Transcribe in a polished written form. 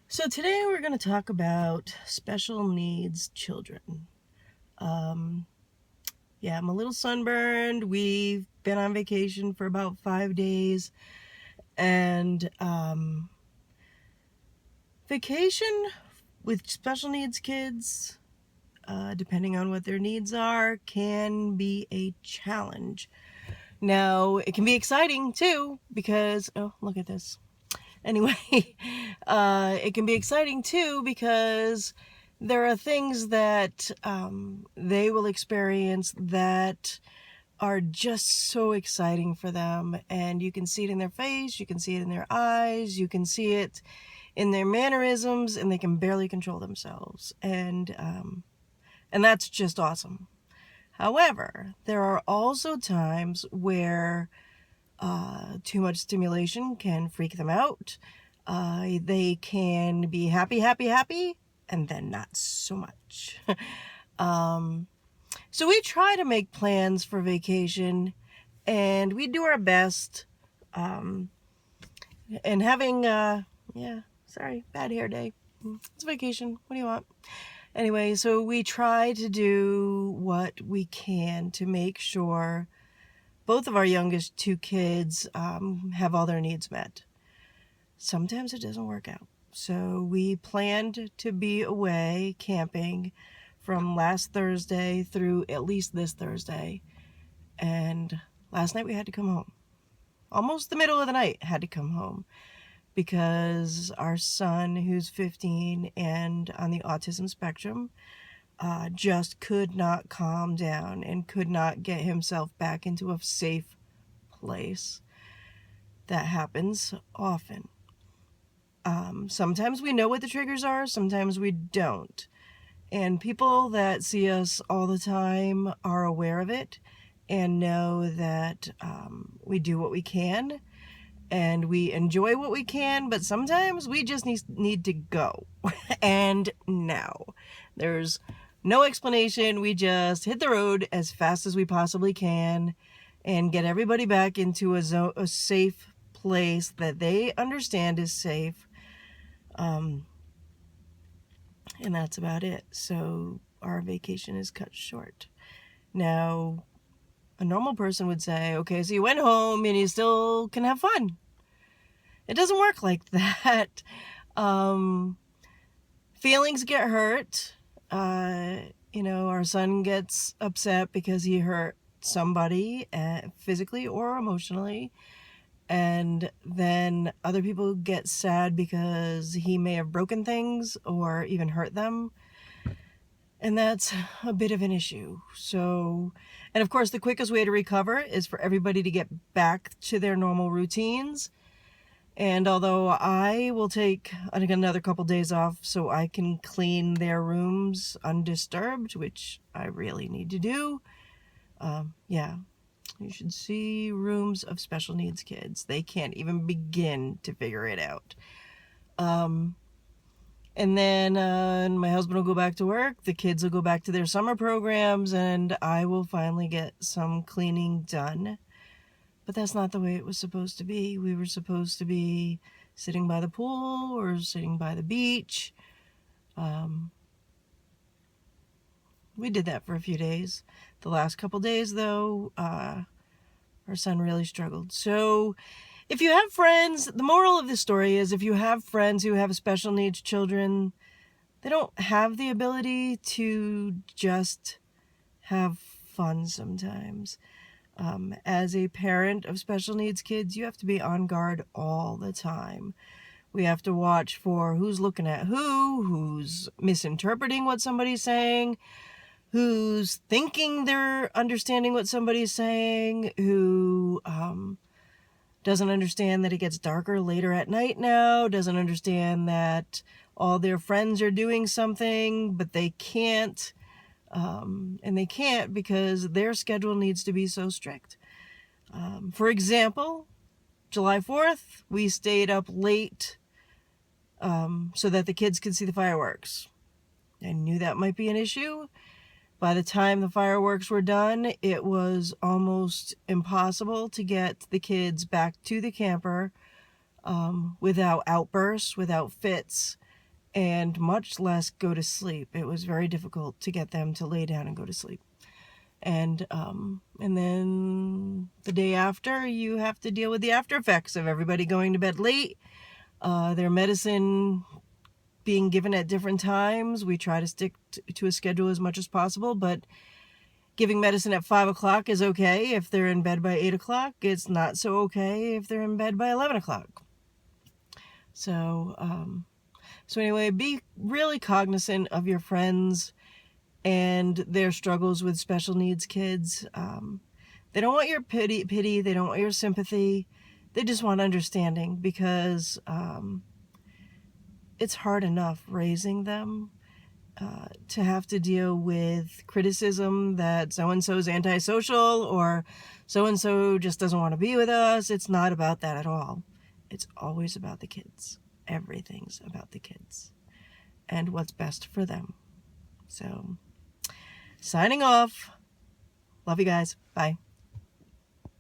So today we're going to talk about special needs children. Um, yeah, I'm a little sunburned. We've been on vacation for about 5 days, and vacation with special needs kids, depending on what their needs are, can be a challenge. Now, it can be exciting too because, oh, look at this. Anyway, it can be exciting too because there are things that they will experience that are just so exciting for them, and you can see it in their face, you can see it in their eyes, you can see it in their mannerisms, and they can barely control themselves, and that's just awesome. However, there are also times where too much stimulation can freak them out. They can be happy, happy, happy, and then not so much. um, so we try to make plans for vacation, and we do our best. Um, and having, yeah, sorry, bad hair day. It's vacation. What do you want? Anyway, so we try to do what we can to make sure both of our youngest two kids have all their needs met. Sometimes it doesn't work out. So we planned to be away camping from last Thursday through at least this Thursday. And last night we had to come home. Almost the middle of the night, had to come home because our son, who's 15 and on the autism spectrum, just could not calm down and could not get himself back into a safe place. That happens often. Sometimes we know what the triggers are, sometimes we don't. And people that see us all the time are aware of it and know that we do what we can and we enjoy what we can, but sometimes we just need to go. And now. There's no explanation. We just hit the road as fast as we possibly can and get everybody back into a safe place that they understand is safe. And that's about it. So our vacation is cut short. Now, a normal person would say, okay, so you went home and you still can have fun. It doesn't work like that. Um, Feelings get hurt. Our son gets upset because he hurt somebody physically or emotionally. And then other people get sad because he may have broken things or even hurt them. And that's a bit of an issue. So, and of course, the quickest way to recover is for everybody to get back to their normal routines. And although I will take another couple days off so I can clean their rooms undisturbed, which I really need to do, yeah, you should see rooms of special needs kids. They can't even begin to figure it out. And then my husband will go back to work, the kids will go back to their summer programs, and I will finally get some cleaning done. But that's not the way it was supposed to be. We were supposed to be sitting by the pool or sitting by the beach. We did that for a few days. The last couple days, though, our son really struggled. So if you have friends, the moral of the story is if you have friends who have special needs children, they don't have the ability to just have fun sometimes. As a parent of special needs kids, you have to be on guard all the time. We have to watch for who's looking at who's misinterpreting what somebody's saying, who's thinking they're understanding what somebody's saying, who doesn't understand that it gets darker later at night now, doesn't understand that all their friends are doing something, but they can't. And they can't because their schedule needs to be so strict. For example, July 4th, we stayed up late so that the kids could see the fireworks. I knew that might be an issue. By the time the fireworks were done, it was almost impossible to get the kids back to the camper without outbursts, without fits. and much less go to sleep. It was very difficult to get them to lay down and go to sleep. And then the day after, you have to deal with the after effects of everybody going to bed late, their medicine being given at different times. We try to stick to a schedule as much as possible, but giving medicine at 5 o'clock is okay if they're in bed by 8 o'clock. It's not so okay if they're in bed by 11 o'clock. So anyway, be really cognizant of your friends and their struggles with special needs kids. They don't want your pity, they don't want your sympathy. They just want understanding, because it's hard enough raising them to have to deal with criticism that so-and-so's antisocial or so-and-so just doesn't want to be with us. It's not about that at all. It's always about the kids. Everything's about the kids and what's best for them. So, signing off. Love you guys. Bye.